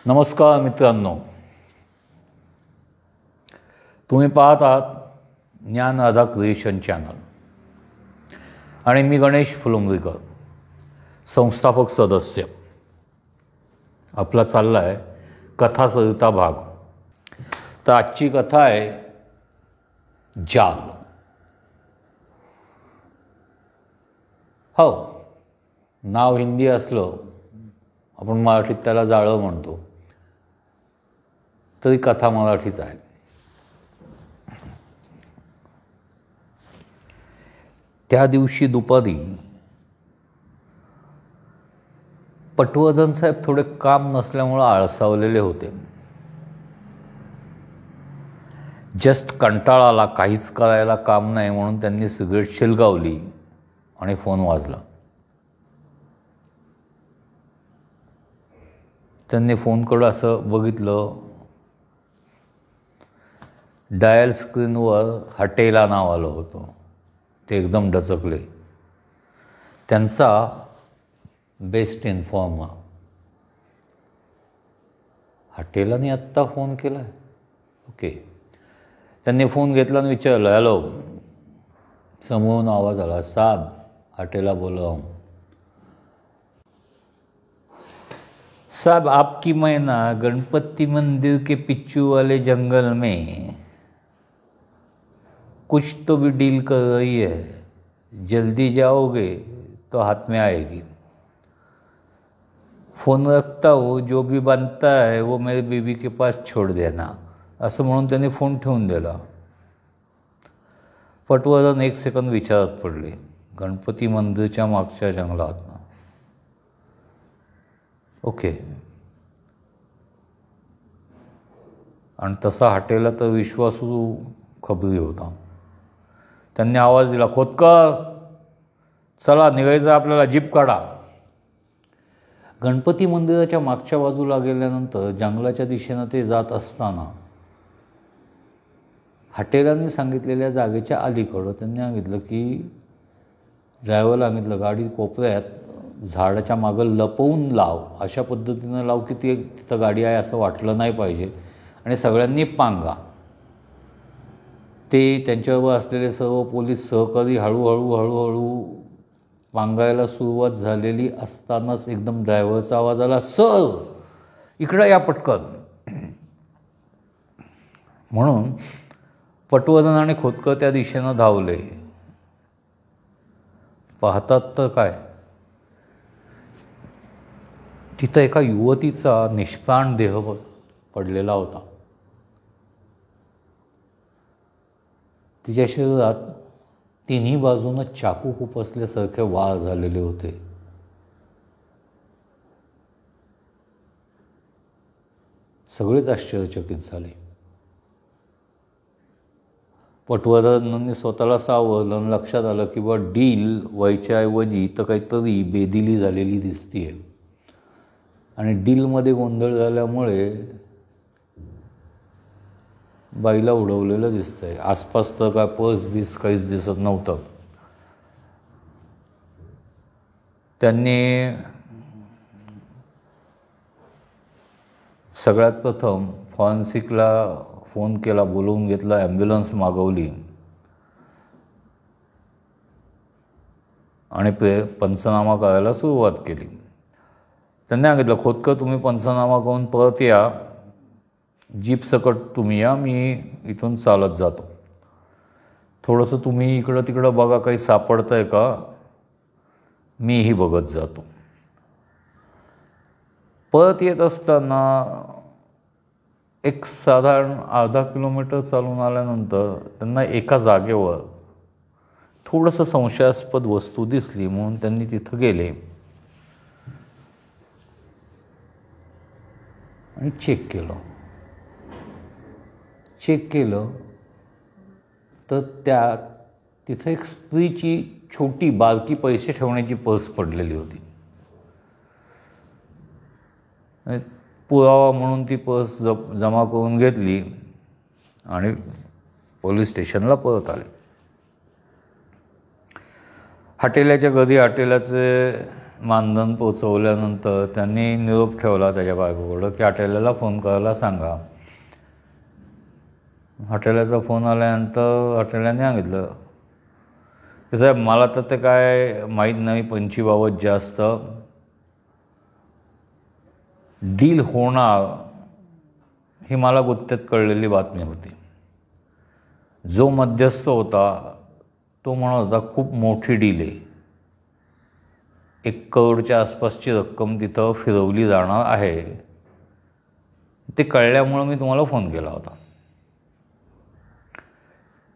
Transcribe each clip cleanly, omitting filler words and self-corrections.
नमस्कार मित्रांनो, तुम्ही पाहत आहात ज्ञानराधा क्रिएशन चॅनल आणि मी गणेश फुलंब्रीकर, संस्थापक सदस्य. आपला चालला आहे कथा सरिता भाग. तर आजची कथा आहे जाल. हो, नाव हिंदी असलं, आपण मराठीत त्याला जाळं म्हणतो, तरी कथा मराठीच आहे. त्या दिवशी दुपारी पटवर्धन साहेब थोडे काम नसल्यामुळं आळसावलेले होते. जस्ट कंटाळा आला, काहीच करायला काम नाही म्हणून त्यांनी सिगरेट शिलगावली आणि फोन वाजला. त्यांनी फोनकडं असं बघितलं. डायल स्क्रीनवर हटेला नाव आलं होतं. ते एकदम डचकले. त्यांचा बेस्ट इन्फॉर्मर. हटेलाने आत्ता फोन केला आहे. ओके. त्यांनी फोन घेतला आणि विचारलं, हॅलो. समोरून आवाज आला, साहब हटेला बोल रहा हूँ. साहब आपकी मैं ना गणपति मंदिर के पिच्चू वाले जंगल में कुछ तो भी डील कर रही है. जल्दी जाओगे तो हाथ में आएगी. फोन रखता हूँ, जो भी बनता है वो मेरे बीवी के पास छोड़ देना. असं म्हणून त्यांनी फोन ठेवून दिला. पटवर्धन एक सेकंद विचारात पडले. गणपती मंदिरच्या मागच्या जंगलात. ओके. आणि तसा हटेला तर विश्वासू खबरी होता. त्यांनी आवाज दिला, खोतकर चला निघायचं आपल्याला, जीप काढा. गणपती मंदिराच्या मागच्या बाजूला गेल्यानंतर जंगलाच्या दिशेनं ते जात असताना हटेलांनी सांगितलेल्या जागेच्या अलीकडं त्यांनी सांगितलं की, ड्रायव्हरला सांगितलं गाडी कोपऱ्यात झाडाच्या मागं लपवून लाव. अशा पद्धतीनं लाव की ती तिथं गाडी आहे असं वाटलं नाही पाहिजे. आणि सगळ्यांनी पांगा. ते त्यांच्याबरोबर असलेले सर्व पोलीस सहकारी हळूहळू पांगायला सुरुवात झालेली असतानाच एकदम ड्रायव्हरचा आवाज आला, सर इकडं या पटकन. म्हणून पटवर्धन आणि खोतकर त्या दिशेनं धावले. पाहतात तर काय, तिथं एका युवतीचा निष्प्राण देह पडलेला होता. तिच्या शरीरात तिन्ही बाजूनं चाकू खुपसल्यासारखे वार झालेले होते. सगळेच आश्चर्यचकित झाले. पटवर्धनांनी स्वतःला सावरलं आणि लक्षात आलं की बा डील व्हायच्या ऐवजी तर काहीतरी बेदिली झालेली दिसतीये. आणि डीलमध्ये गोंधळ झाल्यामुळे बाईला उडवलेलं दिसतंय. आसपास तर काय पर्स बीस काहीच दिसत नव्हतं. त्यांनी सगळ्यात प्रथम फॉरेन्सिकला फोन केला, बोलवून घेतला, ॲम्ब्युलन्स मागवली आणि पंचनामा करायला सुरुवात केली. त्यांनी सांगितलं, खोतकर तुम्ही पंचनामा करून परत या, जीप सकट तुम्ही या, मी इथून चालत जातो. थोडंसं तुम्ही इकडं तिकडं बघा, काही सापडतंय का, मीही बघत जातो. परत येत असताना एक साधारण अर्धा किलोमीटर चालून आल्यानंतर त्यांना एका जागेवर थोडंसं संशयास्पद वस्तू दिसली. म्हणून त्यांनी तिथं गेले आणि चेक केलं तर तिथं एक स्त्रीची छोटी बारकी पैसे ठेवण्याची पर्स पडलेली होती. पुरावा म्हणून ती पर्स जमा करून घेतली आणि पोलीस स्टेशनला परत आले. हटेल्याच्या घरी हटेल्याचे मानधन पोचवल्यानंतर त्यांनी निरोप ठेवला त्याच्या बायकोकडं की हॉटेलला फोन करायला सांगा. हॉटेलाचा फोन आल्यानंतर हॉटेलाने सांगितलं की साहेब मला तर ते काय माहीत नाही, पंचीबाबत जास्त डील होणार ही मला गुत्त्यात कळलेली बातमी होती. जो मध्यस्थ होता तो म्हणत होता खूप मोठी डील आहे, 1 करोडच्या आसपासची रक्कम तिथं फिरवली जाणार आहे. ते कळल्यामुळं मी तुम्हाला फोन केला होता.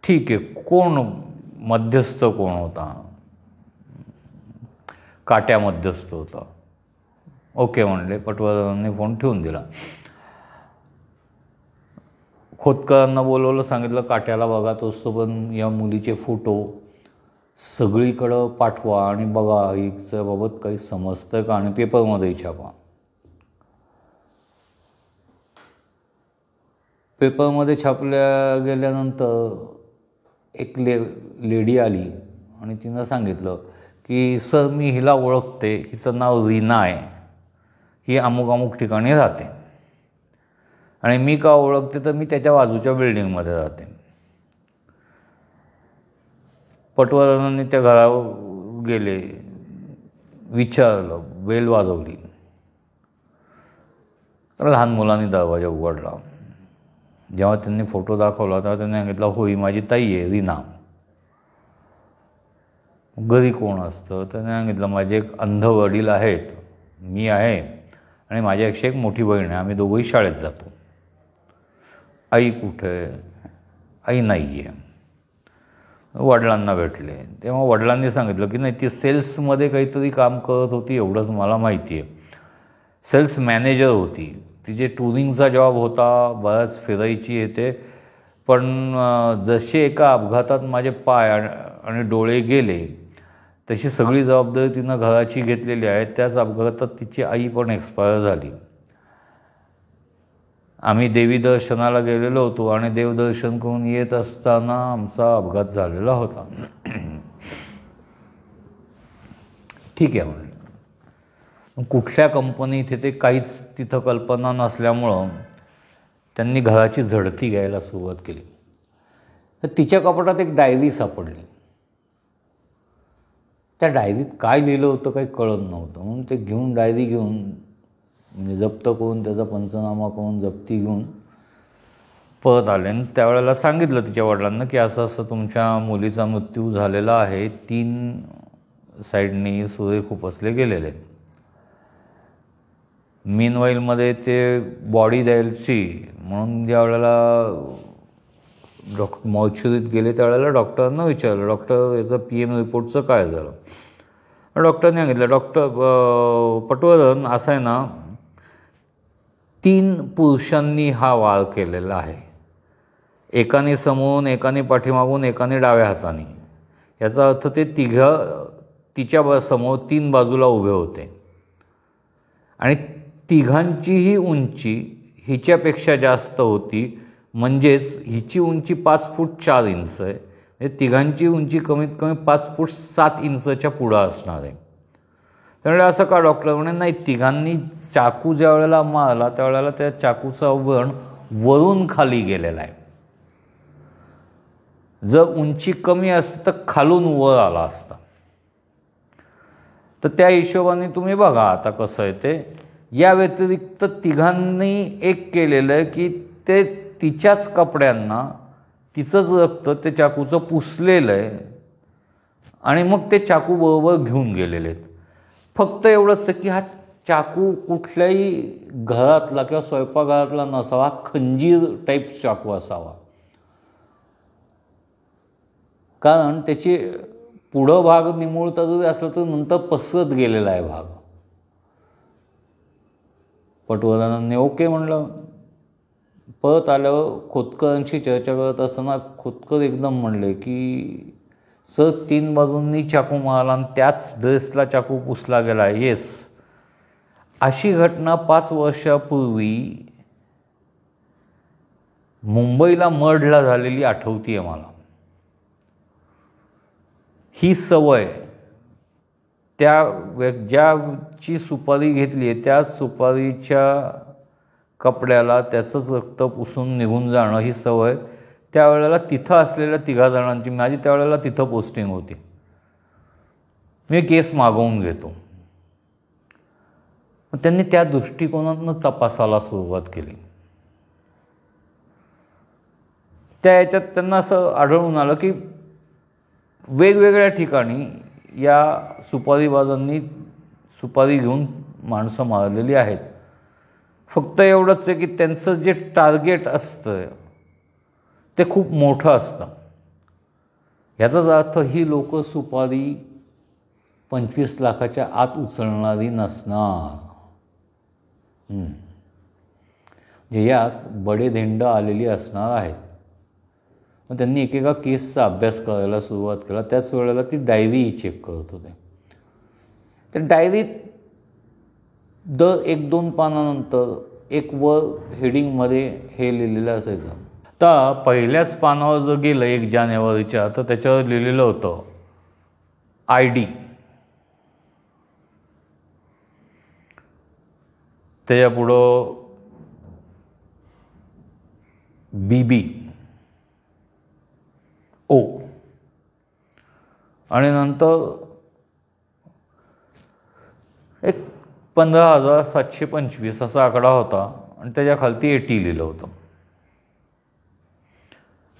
ठीक आहे, कोण मध्यस्थ कोण होता? काट्या मध्यस्थ होता. ओके म्हणले. पटवर्धनांनी फोन ठेवून दिला. खोतकरांना बोलवलं, सांगितलं काट्याला बघा तोच तो पण या मुलीचे फोटो सगळीकडं पाठवा आणि बघा हिच्याबाबत काही समजतं का आणि पेपरमध्ये छापा. पेपरमध्ये छापल्या गेल्यानंतर एक लेडी आली आणि तिनं सांगितलं की सर मी हिला ओळखते, हिचं नाव रीना आहे, ही अमुक अमुक ठिकाणी राहते आणि मी का ओळखते तर मी त्याच्या बाजूच्या बिल्डिंगमध्ये राहते. पटवर्धनांनी त्या घरावर गेले, विचारलं, बेल वाजवली तर लहान मुलांनी दरवाजा उघडला. जेव्हा त्यांनी फोटो दाखवला तेव्हा त्यांनी सांगितलं हो ही माझी ताई आहे रीना. घरी कोण असतं? त्याने सांगितलं माझे एक अंध वडील आहेत, मी आहे आणि माझ्यापेक्षा एक मोठी बहीण आहे, आम्ही दोघंही शाळेत जातो. आई कुठे? आई नाही आहे. वडिलांना भेटले तेव्हा वडिलांनी सांगितलं की नाही ती सेल्समध्ये काहीतरी काम करत होती, एवढंच मला माहिती आहे. सेल्स मॅनेजर होती, तिचे टुरिंगचा जॉब होता, बऱ्याच फिरायची येते. पण जसे एका अपघातात माझे पाय आणि डोळे गेले तशी सगळी जबाबदारी तिनं घराची घेतलेली आहे. त्याच अपघातात तिची आई पण एक्सपायर झाली. आम्ही देवी दर्शनाला गेलेलो होतो आणि देवदर्शन करून येत असताना आमचा अपघात झालेला होता. ठीक आहे म्हणलं. कुठल्या कंपनीत ते काहीच तिथं कल्पना नसल्यामुळं त्यांनी घराची झडती घ्यायला सुरुवात केली. तर तिच्या कपाटात एक डायरी सापडली. त्या डायरीत काय लिहिलं होतं काही कळत नव्हतं, म्हणून ते घेऊन डायरी घेऊन म्हणजे जप्त करून त्याचा पंचनामा करून जप्ती घेऊन परत आले. आणि त्यावेळेला सांगितलं तिच्या वडिलांना की असं असं तुमच्या मुलीचा मृत्यू झालेला आहे, 3 साईडनी सुरे खुपसले गेलेले आहेत. मीनवाईलमध्ये ते बॉडी द्यायची म्हणून ज्या वेळेला मॉर्च्युरीत गेले त्यावेळेला डॉक्टरांना विचारलं डॉक्टर याचं PM रिपोर्टचं काय झालं? डॉक्टरने सांगितलं डॉक्टर पटवर्धन असं आहे ना 3 पुरुषांनी हा वार केलेला आहे. एकाने समोरून, एकाने पाठीमागून, एकाने डाव्या हाताने. याचा अर्थ ते तिच्या समोर 3 बाजूला उभे होते आणि तिघांचीही उंची हिच्यापेक्षा जास्त होती. म्हणजेच हिची उंची 5 फूट 4 इंच आहे, म्हणजे तिघांची उंची कमीत कमी 5 फूट 7 इंचच्या पुढं असणार आहे. त्यामुळे असं का डॉक्टर म्हणे नाही तिघांनी चाकू ज्या वेळेला मारला त्यावेळेला त्या चाकूचा वळण वरून खाली गेलेला आहे. जर उंची कमी असती तर खालून वर आला असता. तर त्या हिशोबाने तुम्ही बघा आता कसं आहे ते. या व्यतिरिक्त तिघांनी एक केलेलं आहे की ते तिच्याच कपड्यांना तिचंच रक्त ते चाकूचं पुसलेलं आहे आणि मग ते चाकू बरोबर घेऊन गेलेले आहेत. फक्त एवढंच आहे की हा चाकू कुठल्याही घरातला किंवा स्वयंपाकघरातला नसावा, खंजीर टाईप चाकू असावा. कारण त्याची पुढं भाग निमुळता जरी असला तर नंतर पसरत गेलेला आहे भाग. पटवर्धनांनी ओके म्हणलं. परत आल्यावर खोतकरांशी चर्चा करत असताना खोतकर एकदम म्हणले की सर 3 बाजूंनी चाकू मारला आणि त्याच ड्रेसला चाकू पुसला गेला. येस, अशी घटना 5 वर्षापूर्वी मुंबईला मर्डला झालेली आठवती आहे मला. ही सवय ज्याची सुपारी घेतली आहे त्या सुपारीच्या कपड्याला त्याचंच रक्त पुसून निघून जाणं ही सवय त्यावेळेला तिथं असलेल्या 3 जणांची, माझी त्यावेळेला तिथं पोस्टिंग होती. मी केस मागवून घेतो. मग त्यांनी त्या दृष्टिकोनातनं तपासाला सुरुवात केली. त्या याच्यात त्यांना असं आढळून आलं की वेगवेगळ्या ठिकाणी या सुपारीबाजांनी सुपारी घेऊन माणसं मारलेली आहेत. फक्त एवढंच आहे की त्यांचं जे टार्गेट असतं ते खूप मोठं असतं. ह्याचाच अर्थ ही लोक सुपारी 25 लाखाच्या आत उचलणारी नसणार. म्हणजे यात बडेधेंड आलेली असणार आहेत. मग त्यांनी एकेका केसचा अभ्यास करायला सुरुवात केला. त्याच वेळेला ती डायरी चेक करत होते. त्या डायरीत दर 1-2 पानानंतर एक वर हेडिंगमध्ये हे लिहिलेलं असायचं. तर पहिल्याच पानावर जर गेलं 1 जानेवारीच्या तर त्याच्यावर लिहिलेलं होतं ID. त्याच्यापुढं BB O आणि नंतर एक 15,725 असा आकडा होता आणि त्याच्या खालती 80 लिहिलं होतं.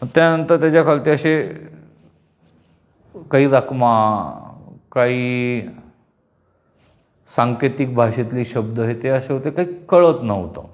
त्यानंतर त्याच्या खालती असे काही रकमा, काही सांकेतिक भाषेतले शब्द हे ते असे होते, काही कळत नव्हतं.